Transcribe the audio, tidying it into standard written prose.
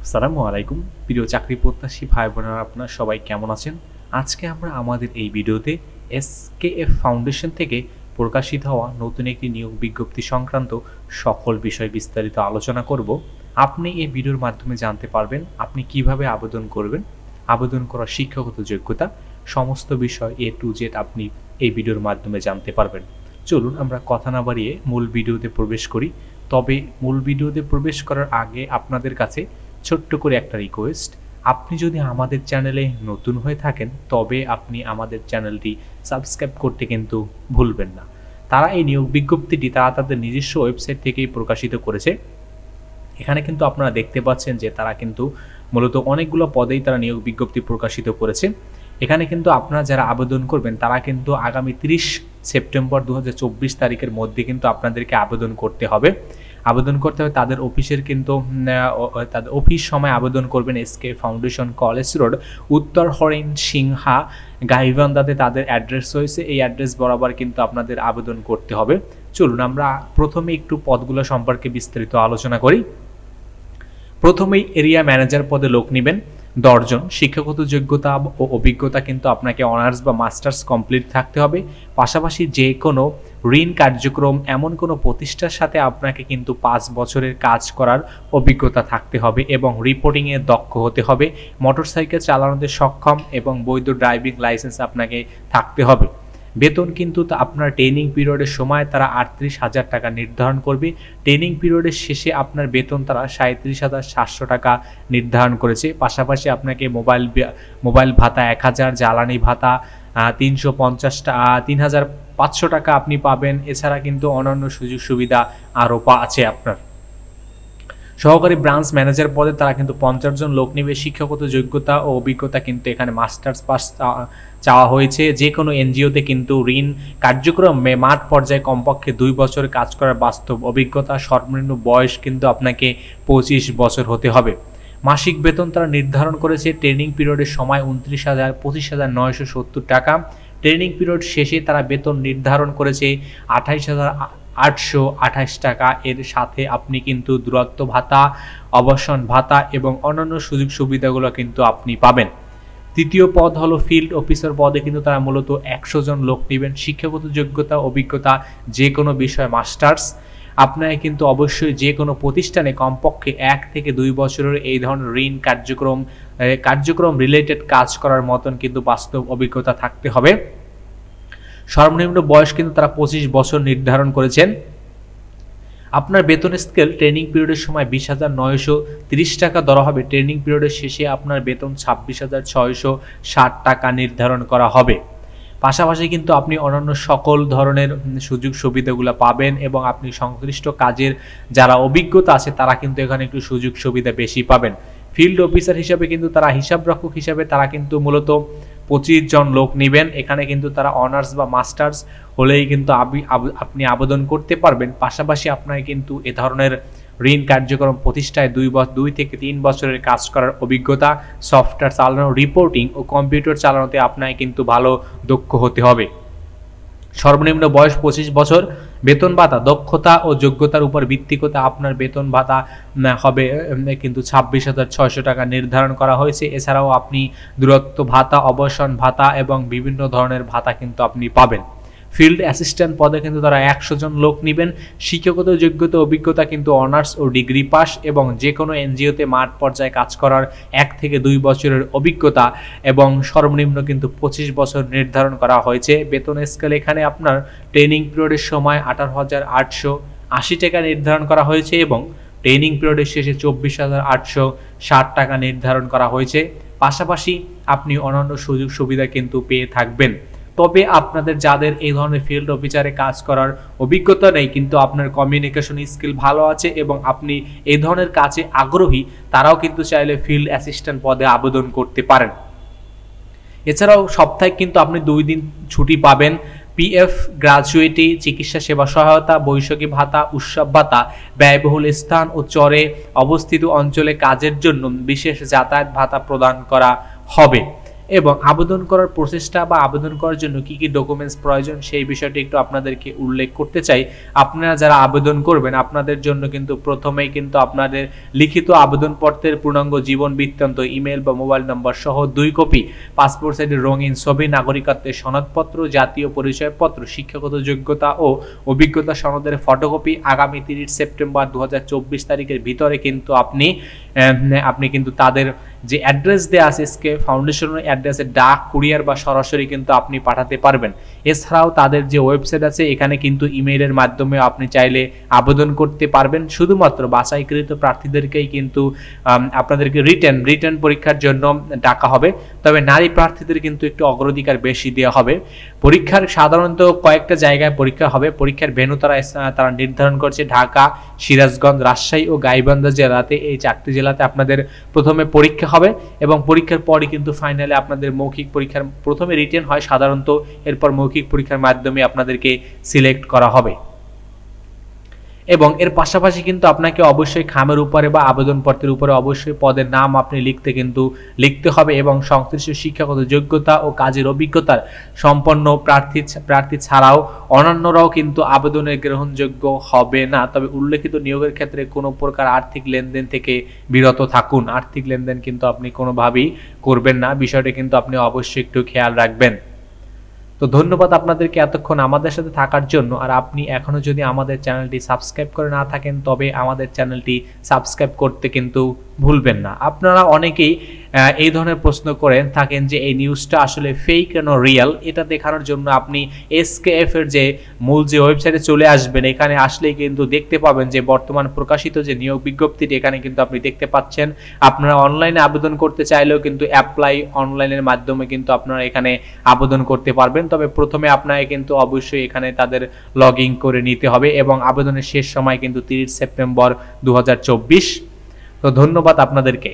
আসসালামু আলাইকুম প্রিয় চাকরি প্রত্যাশী ভাই বোনেরা, আপনারা সবাই কেমন আছেন? আজকে আমরা আমাদের এই ভিডিওতে এসকেএফ ফাউন্ডেশন থেকে প্রকাশিত হওয়া নতুন একটি নিয়োগ বিজ্ঞপ্তি সংক্রান্ত সকল বিষয় বিস্তারিত আলোচনা করব। আপনি এই ভিডিওর মাধ্যমে জানতে পারবেন আপনি কিভাবে আবেদন করবেন, আবেদন করার শিক্ষাগত যোগ্যতা, সমস্ত বিষয় A to Z আপনি এই ভিডিওর মাধ্যমে জানতে পারবেন। চলুন আমরা কথা না বাড়িয়ে মূল ভিডিওতে প্রবেশ করি। তবে মূল ভিডিওতে প্রবেশ করার আগে আপনাদের কাছে ছোট্ট করে একটা রিকোয়েস্ট, আপনি যদি আমাদের চ্যানেলে নতুন হয়ে থাকেন তবে আপনি আমাদের চ্যানেলটি সাবস্ক্রাইব করতে কিন্তু ভুলবেন না। তারা এই নিয়োগ বিজ্ঞপ্তিটি তাদের নিজস্ব ওয়েবসাইট থেকেই প্রকাশিত করেছে। এখানে কিন্তু আপনারা দেখতে পাচ্ছেন যে তারা কিন্তু মূলত অনেকগুলো পদেই তারা নিয়োগ বিজ্ঞপ্তি প্রকাশিত করেছে। এখানে কিন্তু আপনারা যারা আবেদন করবেন তারা কিন্তু আগামী 30 সেপ্টেম্বর 2024 তারিখের মধ্যে কিন্তু আপনাদেরকে আবেদন করতে হবে। তাদের অফিসের কিন্তু তাদের অফিস সময় আবেদন করবেন এসকে ফাউন্ডেশন কলেজ রোড, উত্তর হরিণ সিংহা, গাইবান্ধাতে তাদের অ্যাড্রেস রয়েছে। এই অ্যাড্রেস বরাবর কিন্তু আপনাদের আবেদন করতে হবে। চলুন আমরা প্রথমে একটু পদগুলো সম্পর্কে বিস্তারিত আলোচনা করি। প্রথমেই এরিয়া ম্যানেজার পদে লোক নেবেন 10 জন। শিক্ষাগত যোগ্যতা ও অভিজ্ঞতা কিন্তু আপনাকে অনার্স বা মাস্টার্স কমপ্লিট থাকতে হবে। পাশাপাশি যে কোনো ঋণ কার্যক্রম এমন কোনো প্রতিষ্ঠানের সাথে আপনাকে কিন্তু 5 বছরের কাজ করার অভিজ্ঞতা থাকতে হবে এবং রিপোর্টিংয়ে দক্ষ হতে হবে। মোটরসাইকেল চালানোতে সক্ষম এবং বৈধ ড্রাইভিং লাইসেন্স আপনাকে থাকতে হবে। বেতন কিন্তু আপনার ট্রেনিং পিরিয়ডের সময় তারা 38,000 টাকা নির্ধারণ করবে। ট্রেনিং পিরিয়ডের শেষে আপনার বেতন তারা 37,700 টাকা নির্ধারণ করেছে। পাশাপাশি আপনাকে মোবাইল ভাতা 1000, জ্বালানি ভাতা 3,500 টাকা আপনি পাবেন। এছাড়া কিন্তু অন্যান্য সুযোগ সুবিধা আরও আছে আপনার। সহকারী ব্রাঞ্চ ম্যানেজার পদে তারা কিন্তু 50 জন লোক নেবে। শিক্ষাগত যোগ্যতা ও অভিজ্ঞতা কিন্তু এখানে মাস্টার্স পাস চাওয়া হয়েছে। যে কোনো এনজিওতে কিন্তু ঋণ কার্যক্রমে মাঠ পর্যায়ে কমপক্ষে 2 বছর কাজ করার বাস্তব অভিজ্ঞতা, সর্বনিম্ন বয়স কিন্তু আপনাকে 25 বছর হতে হবে। মাসিক বেতন তারা নির্ধারণ করেছে ট্রেনিং পিরিয়ডের সময় 25,970 টাকা। ট্রেনিং পিরিয়ড শেষে তারা বেতন নির্ধারণ করেছে 28,828 টাকা। এর সাথে আপনি কিন্তু দূরত্ব ভাতা, অবসর ভাতা এবং অন্যান্য সুযোগ সুবিধাগুলো কিন্তু আপনি পাবেন। তৃতীয় পদ হলো ফিল্ড অফিসার পদে কিন্তু তারা মূলত 100 জন লোক নেবেন। শিক্ষাগত যোগ্যতা অভিজ্ঞতা যে কোনো বিষয় মাস্টার্স। আপনাকে কিন্তু অবশ্যই যে কোনো প্রতিষ্ঠানে কমপক্ষে 1 থেকে 2 বছরের এই ধরনের ঋণ কার্যক্রম রিলেটেড কাজ করার মতন কিন্তু বাস্তব অভিজ্ঞতা থাকতে হবে। সর্বনিম্ন বয়স কিন্তু তারা 25 বছর নির্ধারণ করেছেন। আপনার বেতন স্কেল ট্রেনিং পিরিয়ডের সময় 20,930 টাকা ধরা হবে। ট্রেনিং পিরিয়ডের শেষে আপনার বেতন 26,660 টাকা নির্ধারণ করা হবে। পাশাপাশি কিন্তু আপনি অন্যান্য সকল ধরনের সুযোগ সুবিধাগুলো পাবেন এবং আপনি সংশ্লিষ্ট কাজের যারা অভিজ্ঞতা আছে তারা কিন্তু এখানে একটু সুযোগ সুবিধা বেশি পাবেন। ফিল্ড অফিসার হিসাবে কিন্তু তারা হিসাবরক্ষক হিসাবে তারা কিন্তু মূলত 25 জন লোক নেবেন। এখানে কিন্তু তারা অনার্স বা মাস্টার্স হলেই কিন্তু আপনি আবেদন করতে পারবেন। পাশাপাশি আপনাকে কিন্তু এ ধরনের ঋণ কার্যক্রম প্রতিষ্ঠায় 2 থেকে 3 বছরের কাজ করার অভিজ্ঞতা, সফটওয়্যার চালানো, রিপোর্টিং ও কম্পিউটার চালানোতে আপনাকে কিন্তু ভালো দক্ষ হতে হবে। সর্বনিম্ন বয়স 25 বছর। বেতন ভাতা দক্ষতা ও যোগ্যতার উপর ভিত্তি করে আপনার বেতন ভাতা হবে কিন্তু 26,600 টাকা নির্ধারণ করা হয়েছে। এছাড়াও আপনি দূরত্ব ভাতা, অবসর ভাতা এবং বিভিন্ন ধরনের ভাতা কিন্তু আপনি পাবেন। ফিল্ড অ্যাসিস্ট্যান্ট পদে কিন্তু তারা 100 জন লোক নেবেন। শিক্ষাগত যোগ্যতা অভিজ্ঞতা কিন্তু অনার্স ও ডিগ্রি পাস এবং যে কোনো এনজিওতে মাঠ পর্যায়ে কাজ করার 1 থেকে 2 বছরের অভিজ্ঞতা এবং সর্বনিম্ন কিন্তু 25 বছর নির্ধারণ করা হয়েছে। বেতন স্কেল এখানে আপনার ট্রেনিং পিরিয়ডের সময় 18,880 টাকা নির্ধারণ করা হয়েছে এবং ট্রেনিং পিরিয়ডের শেষে 24,860 টাকা নির্ধারণ করা হয়েছে। পাশাপাশি আপনি অন্যান্য সুযোগ সুবিধা কিন্তু পেয়ে থাকবেন। তবে আপনাদের যাদের এই ধরনের ফিল্ড অফিসারে কাজ করার অভিজ্ঞতা নেই কিন্তু আপনার কমিউনিকেশন স্কিল ভালো আছে এবং আপনি এই ধরনের কাজে আগ্রহী, তারাও কিন্তু চাইলে ফিল্ড অ্যাসিস্ট্যান্ট পদে আবেদন করতে পারেন। এছাড়াও সপ্তাহে কিন্তু আপনি 2 দিন ছুটি পাবেন। পিএফ, গ্র্যাচুইটি, চিকিৎসা সেবা সহায়তা, বৈশাখী ভাতা, উৎসব ভাতা, ব্যয়বহুল স্থান ও চরে অবস্থিত অঞ্চলে কাজের জন্য বিশেষ যাতায়াত ভাতা প্রদান করা হবে। এবং আবেদন করার প্রসেসটা বা আবেদন করার জন্য কি কি ডকুমেন্টস প্রয়োজন সেই বিষয়টি একটু আপনাদেরকে উল্লেখ করতে চাই। আপনারা যারা আবেদন করবেন আপনাদের জন্য কিন্তু প্রথমেই কিন্তু আপনাদের লিখিত আবেদনপত্রের পূর্ণাঙ্গ জীবন বৃত্তান্ত, ইমেল বা মোবাইল নম্বর সহ 2 কপি, পাসপোর্ট সাইজের রঙিন ছবি, নাগরিকত্বের সনদপত্র, জাতীয় পরিচয়পত্র, শিক্ষাগত যোগ্যতা ও অভিজ্ঞতা সনদের ফটোকপি আগামী 30 সেপ্টেম্বর 2024 তারিখের ভিতরে কিন্তু আপনি কিন্তু তাদের যে অ্যাড্রেস দেওয়া আছে এসকে ফাউন্ডেশনের অ্যাড্রেসে ডাক, কুরিয়ার বা সরাসরি কিন্তু আপনি পাঠাতে পারবেন। এছাড়াও তাদের যে ওয়েবসাইট আছে এখানে কিন্তু ইমেইলের মাধ্যমে আপনি চাইলে আবেদন করতে পারবেন। শুধুমাত্র বাছাইকৃত প্রার্থীদেরকেই কিন্তু আপনাদেরকে রিটেন পরীক্ষার জন্য ডাকা হবে, তবে নারী প্রার্থীদের কিন্তু একটু অগ্রাধিকার বেশি দেওয়া হবে। পরীক্ষার সাধারণত কয়েকটা জায়গায় পরীক্ষা হবে। পরীক্ষার ভেন্যু তারা নির্ধারণ করছে ঢাকা, সিরাজগঞ্জ, রাজশাহী ও গাইবান্ধা জেলাতে। এই 4টি জেলাতে আপনাদের প্রথমে পরীক্ষা হবে এবং পরীক্ষার পরই কিন্তু ফাইনালে আপনাদের মৌখিক পরীক্ষার প্রথমে রিটেন হয় সাধারণত, এরপর মৌখিক পরীক্ষার মাধ্যমে আপনাদেরকে সিলেক্ট করা হবে। এবং এর পাশাপাশি কিন্তু আপনাকে অবশ্যই খামের উপরে বা আবেদনপত্রের উপরে অবশ্যই পদের নাম আপনি লিখতে হবে এবং সংশ্লিষ্ট শিক্ষাগত যোগ্যতা ও কাজের অভিজ্ঞতার সম্পন্ন প্রার্থী ছাড়াও অন্যান্যরাও কিন্তু আবেদনে গ্রহণযোগ্য হবে না। তবে উল্লেখিত নিয়োগের ক্ষেত্রে কোনো প্রকার আর্থিক লেনদেন থেকে বিরত থাকুন। আর্থিক লেনদেন কিন্তু আপনি কোনোভাবেই করবেন না, বিষয়টা কিন্তু আপনি অবশ্যই একটু খেয়াল রাখবেন। তো ধন্যবাদ আপনাদেরকে এতক্ষণ আমাদের সাথে থাকার জন্য। আর আপনি এখনো যদি আমাদের চ্যানেলটি সাবস্ক্রাইব করে না থাকেন তবে আমাদের চ্যানেলটি সাবস্ক্রাইব করতে কিন্তু ভুলবেন না। আপনারা অনেকেই এই ধরনের প্রশ্ন করেন থাকেন যে এই নিউজটা আসলে ফেক না রিয়েল, এটা দেখানোর জন্য আপনি এসকেএফ এর যে মূল যে ওয়েবসাইটে চলে আসবেন। এখানে আসলেই কিন্তু দেখতে পাবেন যে বর্তমান প্রকাশিত যে নিয়োগ বিজ্ঞপ্তিটি এখানে কিন্তু আপনি দেখতে পাচ্ছেন। আপনারা অনলাইনে আবেদন করতে চাইলেও কিন্তু অ্যাপ্লাই অনলাইনের মাধ্যমে কিন্তু আপনারা এখানে আবেদন করতে পারবেন। তবে প্রথমে আপনাকে কিন্তু অবশ্যই এখানে তাদের লগ ইন করে নিতে হবে এবং আবেদনের শেষ সময় কিন্তু 30 সেপ্টেম্বর 2024। তো ধন্যবাদ আপনাদেরকে।